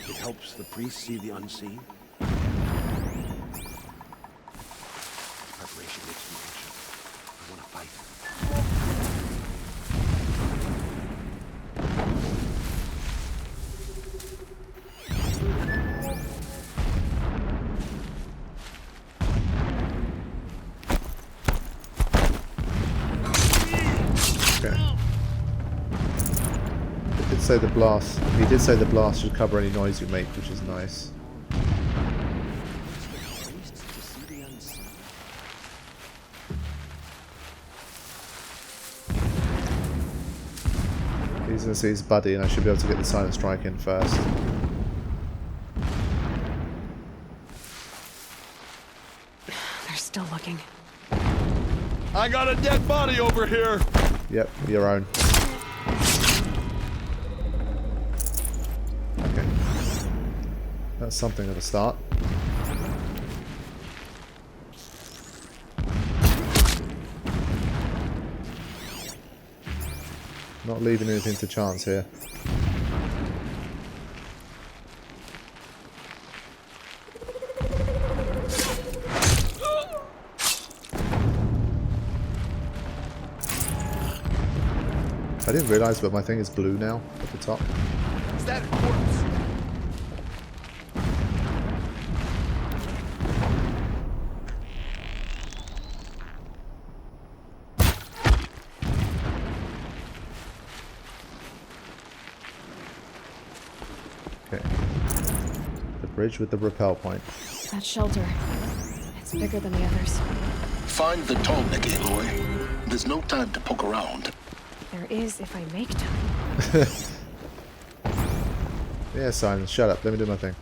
It helps the priest see the unseen. Preparation makes me anxious. I want to fight. Say the blast. He did say the blast should cover any noise you make, which is nice. He's going to see his buddy, and I should be able to get the silent strike in first. They're still looking. I got a dead body over here. Yep, your own. That's something of a start. Not leaving anything to chance here. I didn't realise, but my thing is blue now at the top. Is that a corpse? Bridge with the rappel point. That shelter. It's bigger than the others. Find the tall neck, Aloy. There's no time to poke around. There is if I make time. Yeah, Simon, shut up. Let me do my thing.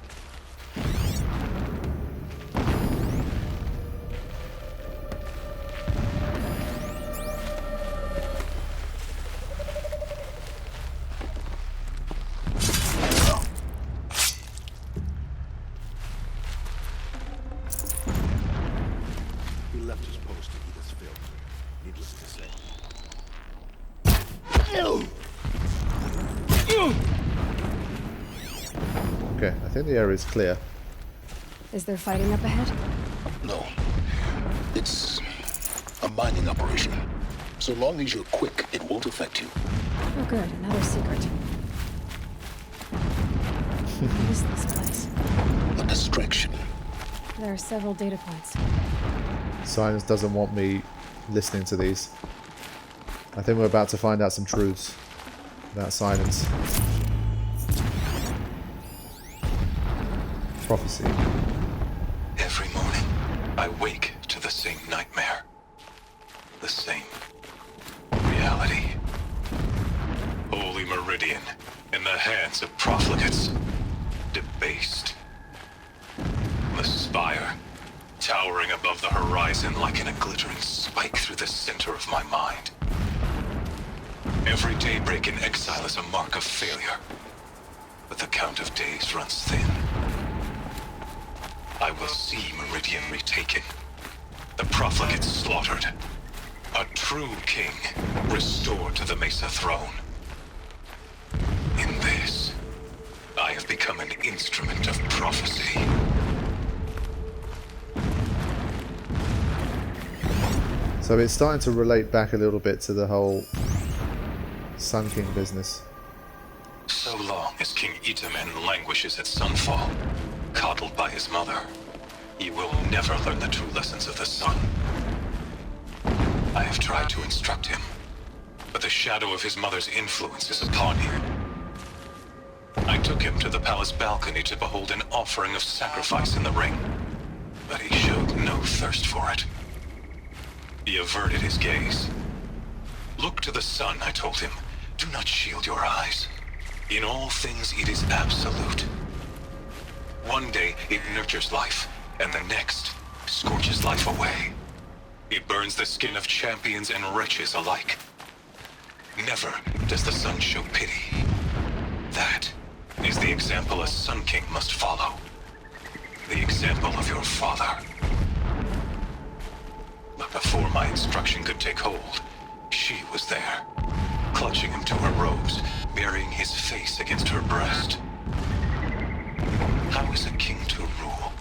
Okay, I think the area is clear. Is there fighting up ahead? No. It's a mining operation. So long as you're quick, it won't affect you. Oh good, another secret. What is this place? A distraction. There are several data points. Silence doesn't want me listening to these. I think we're about to find out some truths about silence. Prophecy. Every morning, I wake to the same nightmare. The same reality. Holy Meridian, in the hands of profligates. Debased. The spire, towering above the horizon like a glittering spike through the center of my mind. Every daybreak in exile is a mark of failure, but the count of days runs thin. I will see Meridian retaken, the profligates slaughtered, a true king restored to the Mesa throne. In this, I have become an instrument of prophecy. So it's starting to relate back a little bit to the whole Sun King business. So long as King Itamen languishes at Sunfall, coddled by his mother, he will never learn the true lessons of the sun. I have tried to instruct him, but the shadow of his mother's influence is upon him. I took him to the palace balcony to behold an offering of sacrifice in the ring, but he showed no thirst for it. He averted his gaze. Look to the sun, I told him. Do not shield your eyes. In all things, it is absolute. One day, it nurtures life, and the next, scorches life away. It burns the skin of champions and wretches alike. Never does the sun show pity. That is the example a Sun King must follow. The example of your father. But before my instruction could take hold, she was there, clutching him to her robes, burying his face against her breast. How is a king to rule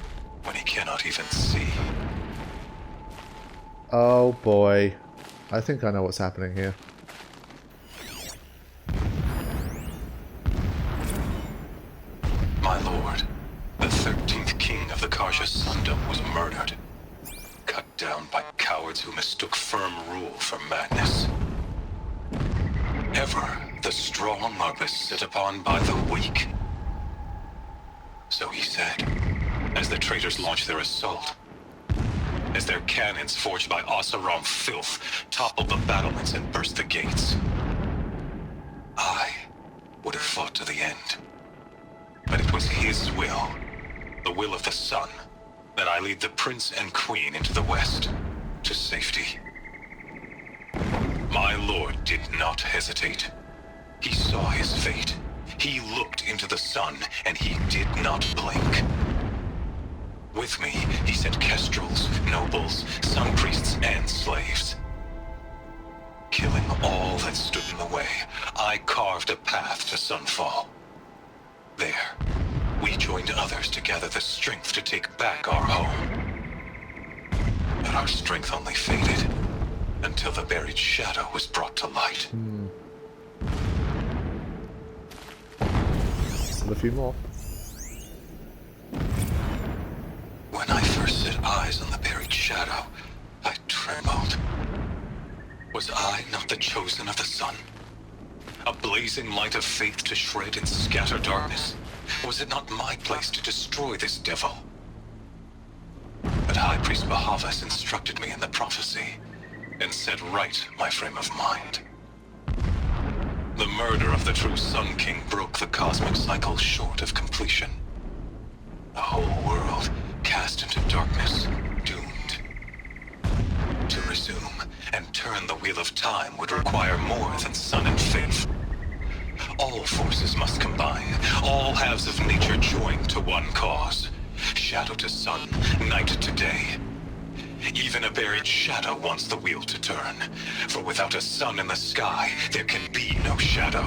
when he cannot even see? Oh boy. I think I know what's happening here. My lord, the 13th king of the Karja Sundom was murdered. Cut down by cowards who mistook firm rule for madness. Ever the strong are beset upon by the weak. So he said, as the traitors launched their assault. As their cannons forged by Oseram filth toppled the battlements and burst the gates. I would have fought to the end. But it was his will, the will of the sun, that I lead the prince and queen into the west, to safety. My lord did not hesitate. He saw his fate. He looked into the sun, and he did not blink. With me, he sent kestrels, nobles, sun priests, and slaves. Killing all that stood in the way, I carved a path to Sunfall. There, we joined others to gather the strength to take back our home. But our strength only faded until the buried shadow was brought to light. Still a few more. When I first set eyes on the buried shadow, I trembled. Was I not the chosen of the sun? A blazing light of faith to shred and scatter darkness? Was it not my place to destroy this devil? But High Priest Bahavas instructed me in the prophecy, and set right my frame of mind. The murder of the true Sun King broke the cosmic cycle short of completion. The whole world cast into darkness, doomed. To resume and turn the wheel of time would require more than sun and faith. All forces must combine, all halves of nature join to one cause. Shadow to sun, night to day. Even a buried shadow wants the wheel to turn, for without a sun in the sky, there can be no shadow.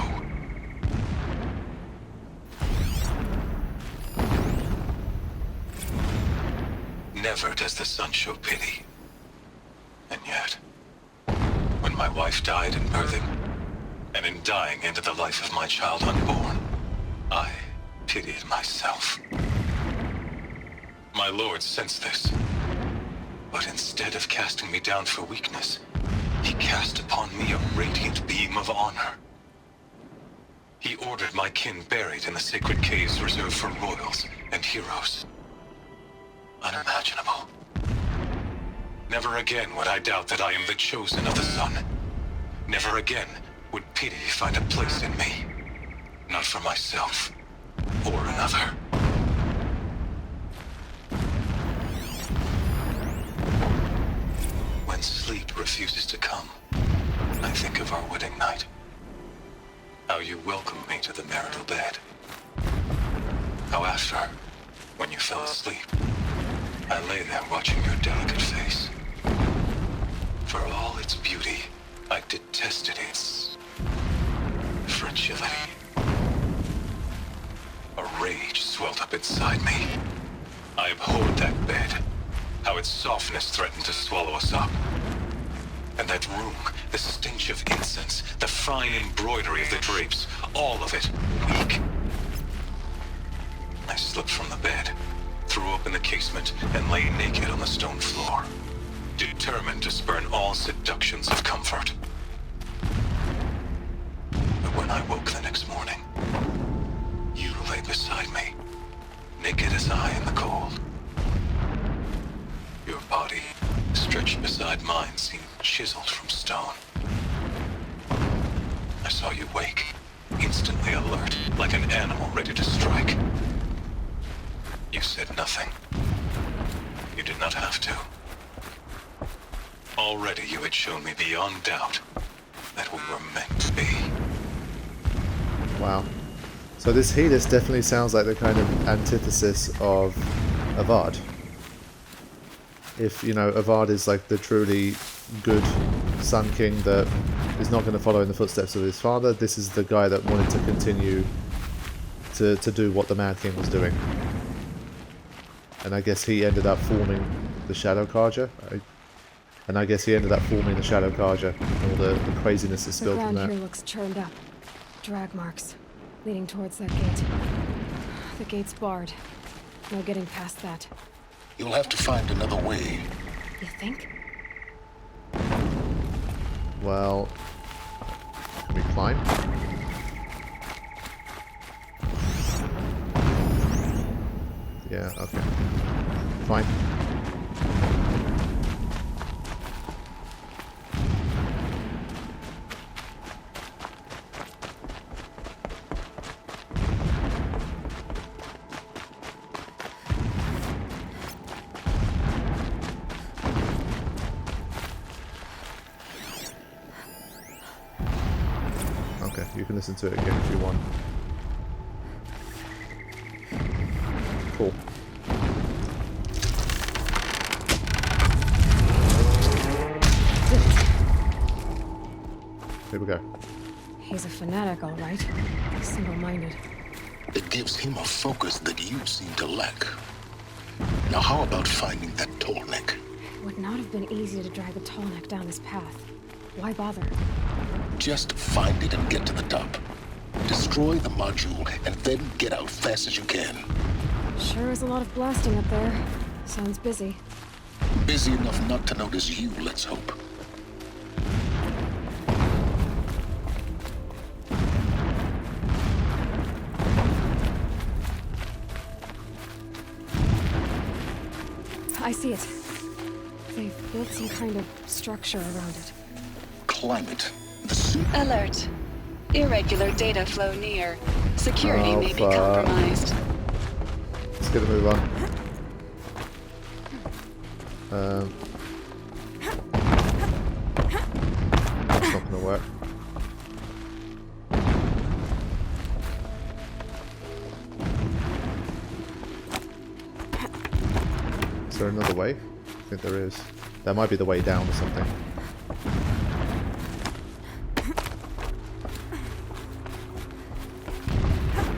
Never does the sun show pity. And yet, when my wife died in birthing, and in dying into the life of my child unborn, I pitied myself. My lord sensed this, but instead of casting me down for weakness, he cast upon me a radiant beam of honor. He ordered my kin buried in the sacred caves reserved for royals and heroes. Unimaginable. Never again would I doubt that I am the chosen of the sun. Never again would pity find a place in me. Not for myself, or another. When sleep refuses to come, I think of our wedding night. How you welcomed me to the marital bed. How after, when you fell asleep, I lay there watching your delicate face. For all its beauty, I detested its fragility. A rage swelled up inside me. I abhorred that bed, how its softness threatened to swallow us up. And that room, the stench of incense, the fine embroidery of the drapes, all of it weak. I slipped from the bed, threw open the casement, and lay naked on the stone floor, determined to spurn all seductions of comfort. But when I woke the next morning, you lay beside me, naked as I in the cold. Your body, stretched beside mine, seemed chiseled from stone. I saw you wake, instantly alert, like an animal ready to strike. You said nothing. You did not have to. Already you had shown me beyond doubt that we were meant to be. Wow. So this HADES definitely sounds like the kind of antithesis of Avad. If, you know, Avad is like the truly good Sun King that is not going to follow in the footsteps of his father, this is the guy that wanted to continue to do what the Mad King was doing. And I guess he ended up forming the Shadow Carja. And I guess he ended up forming the Shadow Carja. All the craziness is The spilled from ground that. here looks churned up. Drag marks leading towards that gate. The gate's barred. No getting past that. You'll have to find another way. You think? Well, can we climb? Yeah, okay. Fine. Okay, you can listen to it again if you want. Cool. Here we go. He's a fanatic, all right. Single-minded. It gives him a focus that you seem to lack. Now how about finding that tall neck? It would not have been easy to drag the tall neck down his path. Why bother? Just find it and get to the top. Destroy the module and then get out fast as you can. Sure is a lot of blasting up there. Sounds busy. Busy enough not to notice you, let's hope. I see it. They've built some kind of structure around it. Climb it. The suit. Alert. Irregular data flow near. Security Oh, may be fuck. compromised. Let's get a move on. That's not gonna work. Is there another way? I think there is. That might be the way down or something.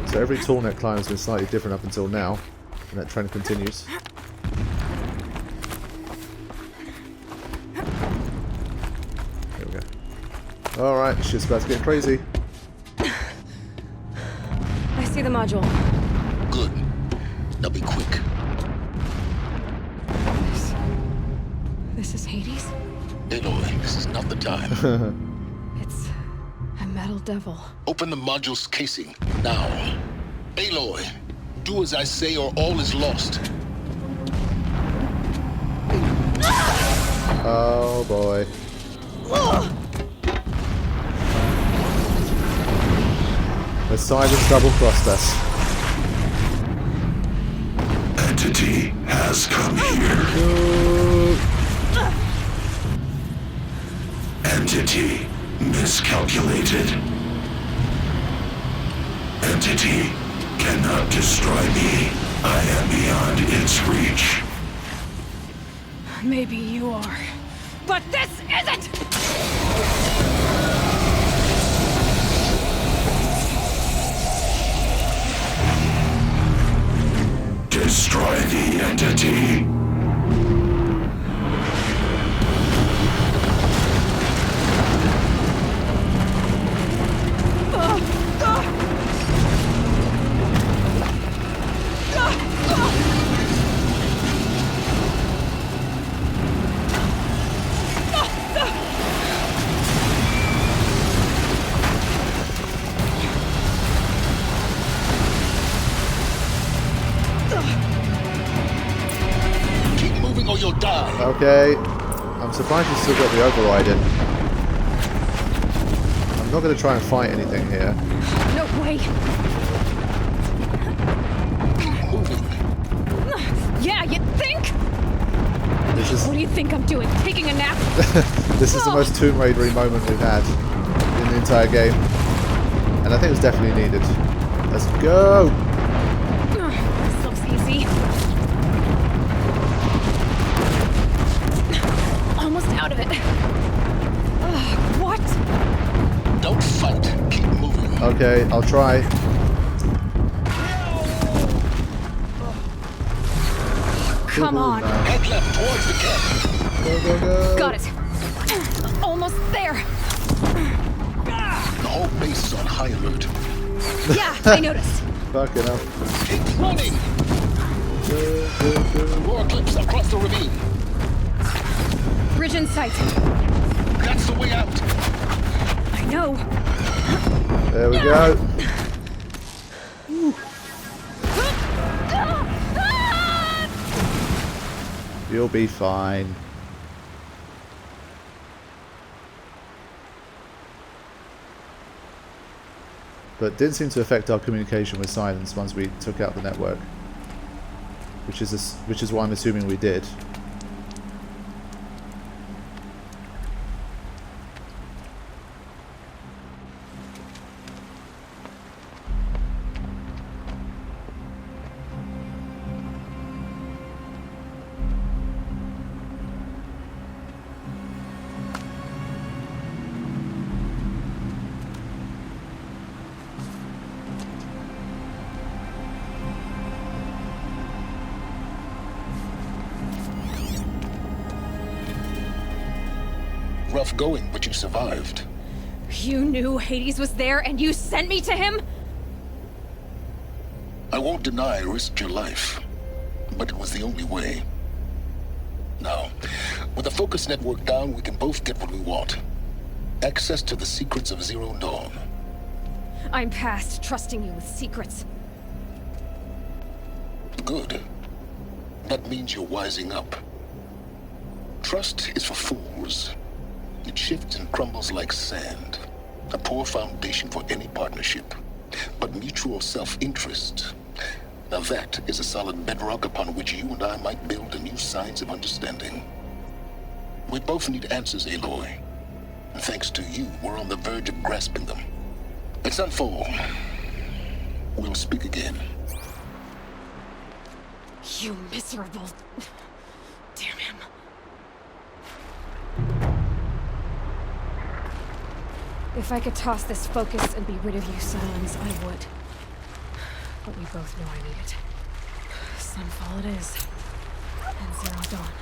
So every tall neck climb has been slightly different up until now, and that trend continues. Here we go. Alright, shit's about to get crazy. I see the module. Good. Now be quick. This is Hades? Aloy, this is not the time. It's a metal devil. Open the module's casing, now. Aloy, do as I say or all is lost. Oh boy. The Silence double-crossed us. Entity has come here. Entity miscalculated. Entity cannot destroy me. I am beyond its reach. Maybe you are. But this isn't! Destroy the entity. Keep moving or you'll die. Okay. I'm surprised you still got the override in. I'm not going to try and fight anything here. No way! Keep moving. Yeah, you think? This is What do you think I'm doing? Taking a nap? this is the most Tomb Raidery moment we've had in the entire game. And I think it was definitely needed. Let's go! This looks easy. Almost out of it. What? Don't fight. Keep moving. Okay, I'll try. Come on. No. Head left towards the camp. Go, go, go. Got it. Almost there. The whole base is on high alert. Yeah, I noticed. Fucking hell. Keep running! More Eclipse across the ravine. Bridge in sight. That's the way out. I know. There we go. You'll be fine. But didn't seem to affect our communication with Silence once we took out the network, which is what I'm assuming we did. Rough going, but you survived. You knew Hades was there and you sent me to him? I won't deny I risked your life, but it was the only way. Now, with the focus network down, we can both get what we want. Access to the secrets of Zero Dawn. I'm past trusting you with secrets. Good. That means you're wising up. Trust is for fools. It shifts and crumbles like sand. A poor foundation for any partnership. But mutual self-interest, now that is a solid bedrock upon which you and I might build a new science of understanding. We both need answers, Aloy. And thanks to you, we're on the verge of grasping them. It's unfold. We'll speak again. You miserable. Damn him. If I could toss this focus and be rid of you, Silence, I would. But we both know I need it. Sunfall it is. And Zero Dawn.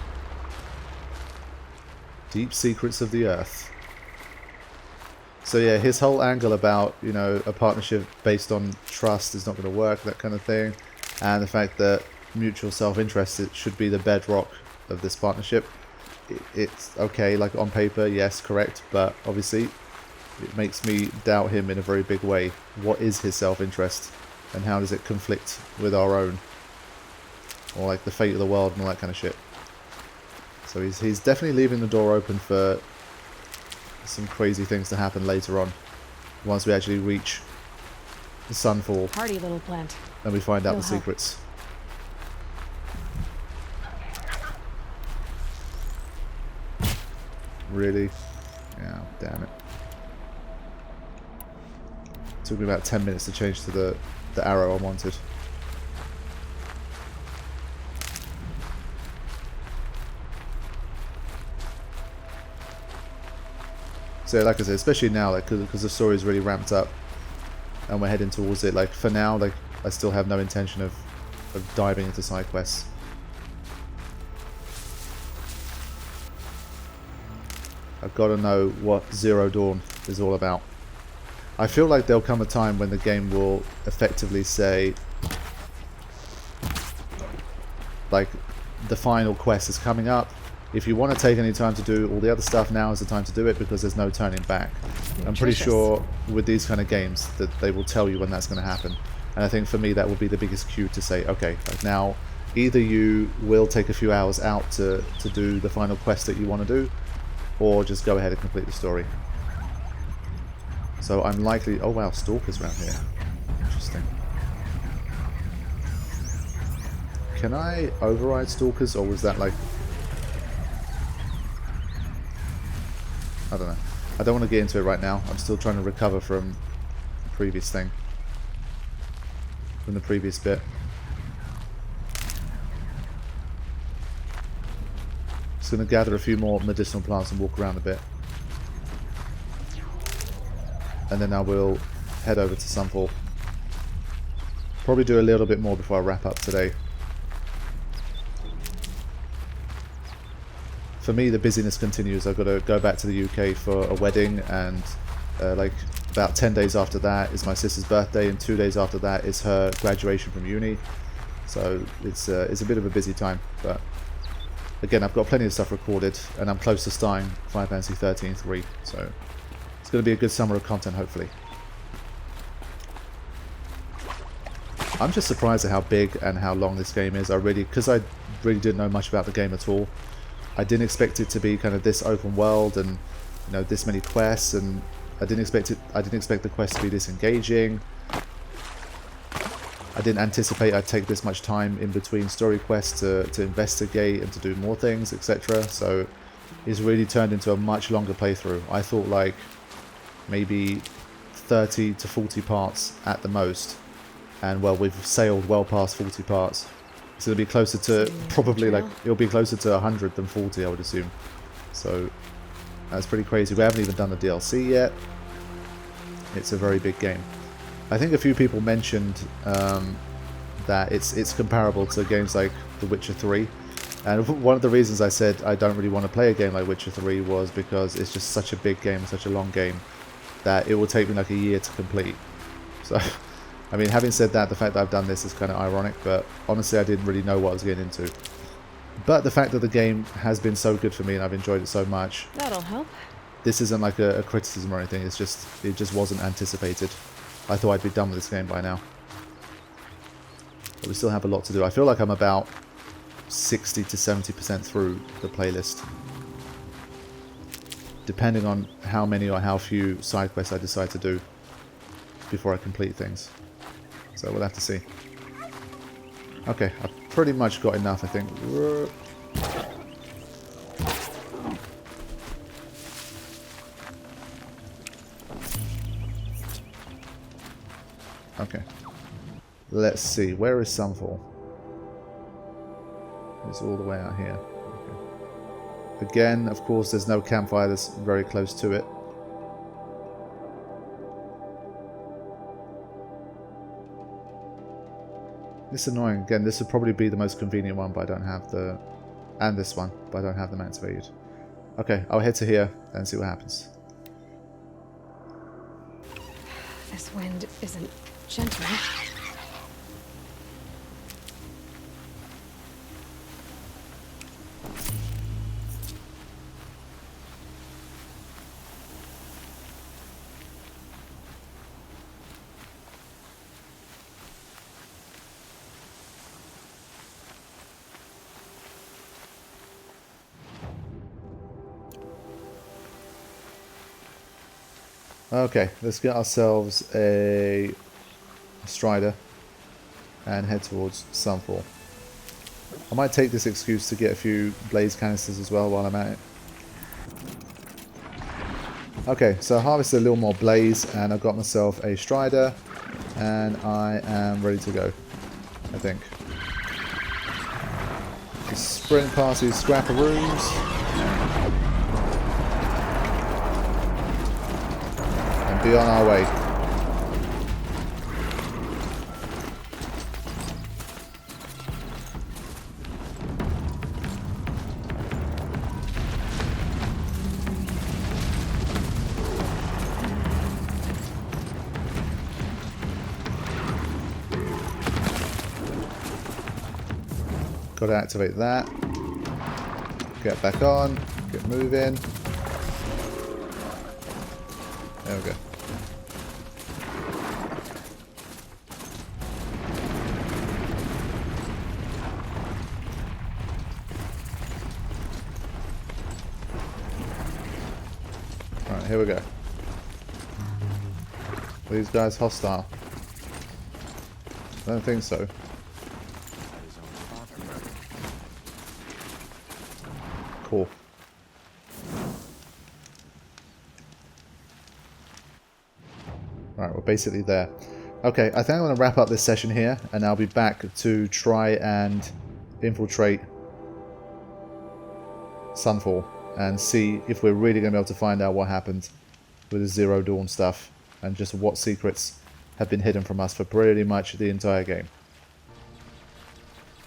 Deep secrets of the Earth. So yeah, his whole angle about, you know, a partnership based on trust is not going to work, that kind of thing. And the fact that mutual self-interest should be the bedrock of this partnership. It's okay, like on paper, yes, correct. But obviously, it makes me doubt him in a very big way. What is his self-interest? And how does it conflict with our own? Or like the fate of the world and all that kind of shit. So he's definitely leaving the door open for some crazy things to happen later on. Once we actually reach the Sunfall. Hardy little plant. And we find out You'll the help. secrets. Really? Yeah, damn it. Took me about 10 minutes to change to the arrow I wanted. So like I said, especially now, like because the story is really ramped up and we're heading towards it, like for now, like I still have no intention of diving into side quests. I've got to know what Zero Dawn is all about. I feel like there'll come a time when the game will effectively say, like, the final quest is coming up. If you want to take any time to do all the other stuff, now is the time to do it because there's no turning back. I'm pretty sure with these kind of games that they will tell you when that's going to happen. And I think for me that would be the biggest cue to say, okay, like now either you will take a few hours out to do the final quest that you want to do, or just go ahead and complete the story. So I'm likely... Oh wow, stalkers around here. Interesting. Can I override stalkers, or was that like... I don't know. I don't want to get into it right now. I'm still trying to recover from the previous thing. From the previous bit. Just going to gather a few more medicinal plants and walk around a bit. And then I will head over to Sunfall. Probably do a little bit more before I wrap up today. for me, the busyness continues. I've got to go back to the UK for a wedding, and like about 10 days after that is my sister's birthday, and 2 days after that is her graduation from uni. So it's a bit of a busy time, but again, I've got plenty of stuff recorded, and I'm close to starting Final Fantasy 13-3, so it's going to be a good summer of content, hopefully. I'm just surprised at how big and how long this game is. Because I really didn't know much about the game at all. I didn't expect it to be kind of this open world and, you know, this many quests, and I didn't expect the quest to be this engaging. I didn't anticipate I'd take this much time in between story quests to investigate and to do more things, etc. So it's really turned into a much longer playthrough. I thought like maybe 30 to 40 parts at the most. And well, we've sailed well past 40 parts. So it'll be closer to, probably like, it'll be closer to 100 than 40, I would assume. So that's pretty crazy. We haven't even done the DLC yet. It's a very big game. I think a few people mentioned that it's comparable to games like The Witcher 3. And one of the reasons I said I don't really want to play a game like Witcher 3 was because it's just such a big game, such a long game, that it will take me like a year to complete. So, I mean, having said that, the fact that I've done this is kind of ironic, but honestly I didn't really know what I was getting into. But the fact that the game has been so good for me and I've enjoyed it so much, That'll help. this isn't like a criticism or anything, it just wasn't anticipated. I thought I'd be done with this game by now. But we still have a lot to do. I feel like I'm about 60 to 70% through the playlist, depending on how many or how few side quests I decide to do before I complete things. So we'll have to see. Okay, I've pretty much got enough, I think. Okay. Let's see. Where is Sunfall? It's all the way out here. Okay. Again, of course, there's no campfire that's very close to it. It's annoying. Again, this would probably be the most convenient one, but I don't have the... And this one, but I don't have them activated. Okay, I'll head to here and see what happens. This wind isn't gentle. Okay, let's get ourselves a Strider and head towards Sunfall. I might take this excuse to get a few blaze canisters as well while I'm at it. Okay, so I harvested a little more blaze and I've got myself a Strider and I am ready to go, I think. Just sprint past these scrapperoos. Be on our way. Got to activate that. Get back on. Get moving. There we go. Alright, here we go. Are these guys hostile? I don't think so. Cool. Alright, we're basically there. Okay, I think I'm going to wrap up this session here, and I'll be back to try and infiltrate Sunfall and see if we're really going to be able to find out what happened with the Zero Dawn stuff and just what secrets have been hidden from us for pretty much the entire game.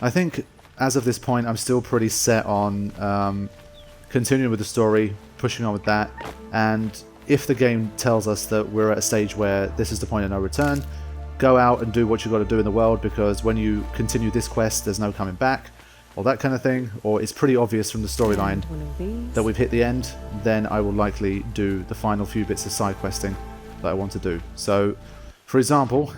I think as of this point I'm still pretty set on continuing with the story, pushing on with that, and if the game tells us that we're at a stage where this is the point of no return, go out and do what you've got to do in the world, because when you continue this quest there's no coming back, or that kind of thing, or it's pretty obvious from the storyline that we've hit the end, then I will likely do the final few bits of side questing that I want to do. So, for example,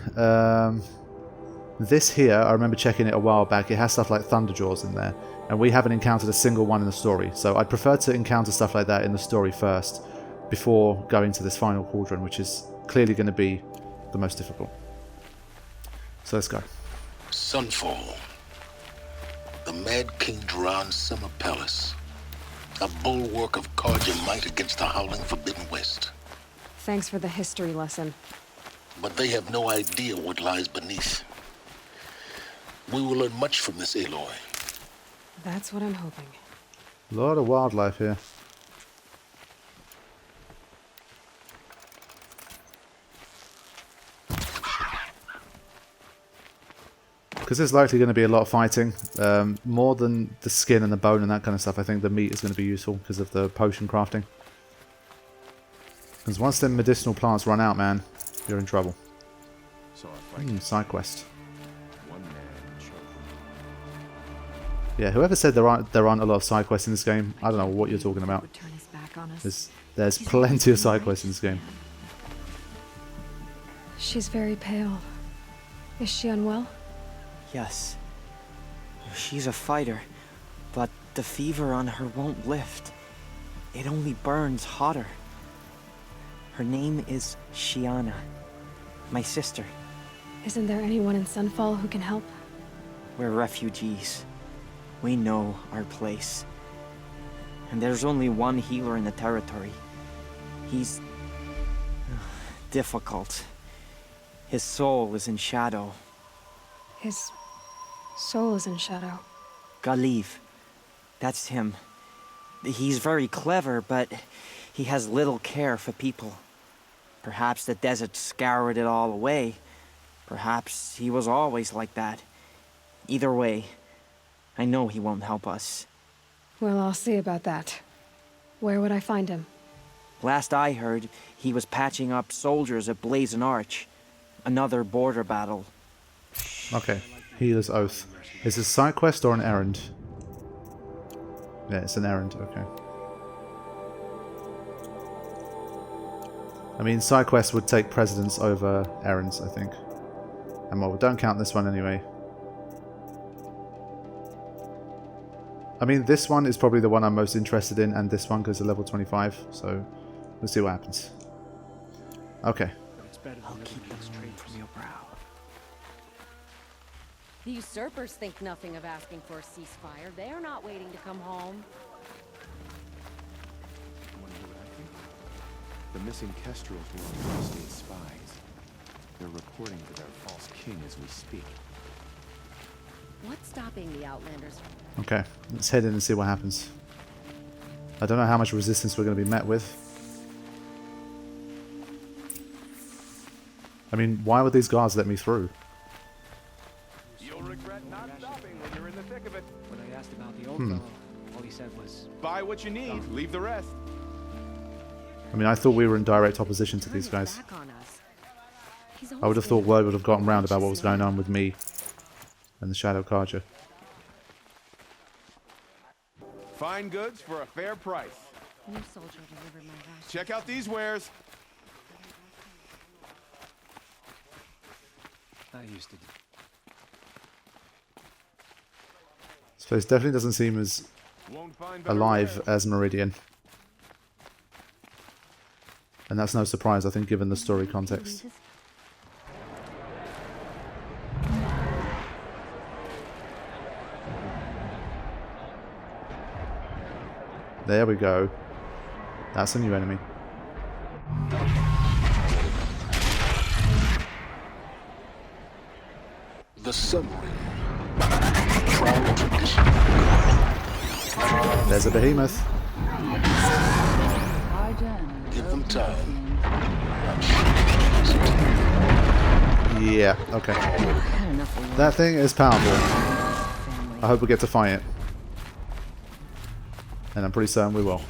this here, I remember checking it a while back, it has stuff like Thunderjaws in there, and we haven't encountered a single one in the story, so I'd prefer to encounter stuff like that in the story first, before going to this final cauldron, which is clearly going to be the most difficult. So let's go. Sunfall. The Mad King Duran's summer palace. A bulwark of Carja might against the howling Forbidden West. Thanks for the history lesson. But they have no idea what lies beneath. We will learn much from this Aloy. That's what I'm hoping. A lot of wildlife here. Because there's likely going to be a lot of fighting, more than the skin and the bone and that kind of stuff. I think the meat is going to be useful because of the potion crafting. Because once them medicinal plants run out, man, you're in trouble. Side quest. Yeah, whoever said there aren't a lot of side quests in this game, I don't know what you're talking about. There's plenty of side quests in this game. She's very pale. Is she unwell? Yes. She's a fighter, but the fever on her won't lift. It only burns hotter. Her name is Shiana, my sister. Isn't there anyone in Sunfall who can help? We're refugees. We know our place. And there's only one healer in the territory. He's difficult. His soul is in shadow. His soul is in shadow. Galiv. That's him. He's very clever, but he has little care for people. Perhaps the desert scoured it all away. Perhaps he was always like that. Either way, I know he won't help us. Well, I'll see about that. Where would I find him? Last I heard, he was patching up soldiers at Blazing Arch. Another border battle. Okay, Healer's Oath. Is this a side quest or an errand? Yeah, it's an errand, okay. I mean, side quests would take precedence over errands, I think. And well, don't count this one anyway. I mean, this one is probably the one I'm most interested in, and this one goes to level 25, so we'll see what happens. Okay. I'll keep them straight from your brow. The usurpers think nothing of asking for a ceasefire. They are not waiting to come home. The missing Kestrels were state spies. They're reporting to their false king as we speak. What's stopping the Outlanders? Okay, let's head in and see what happens. I don't know how much resistance we're going to be met with. I mean, why would these guards let me through? You'll regret not stopping when you're in the thick of it. When I asked about the old fellow, all he said was, Buy what you need, leave the rest. I mean, I thought we were in direct opposition to these guys. I would have thought word would have gotten round about what was going on with me and the Shadow Carja. Fine goods for a fair price. New soldier delivered my rations. Check out these wares. I used to. This place definitely doesn't seem as alive as Meridian. And that's no surprise, I think, given the story context. There we go. That's a new enemy. The summary. Trial tradition. There's a behemoth. Give them time. Yeah, okay. That thing is powerful. I hope we get to fight it. And I'm pretty certain we will.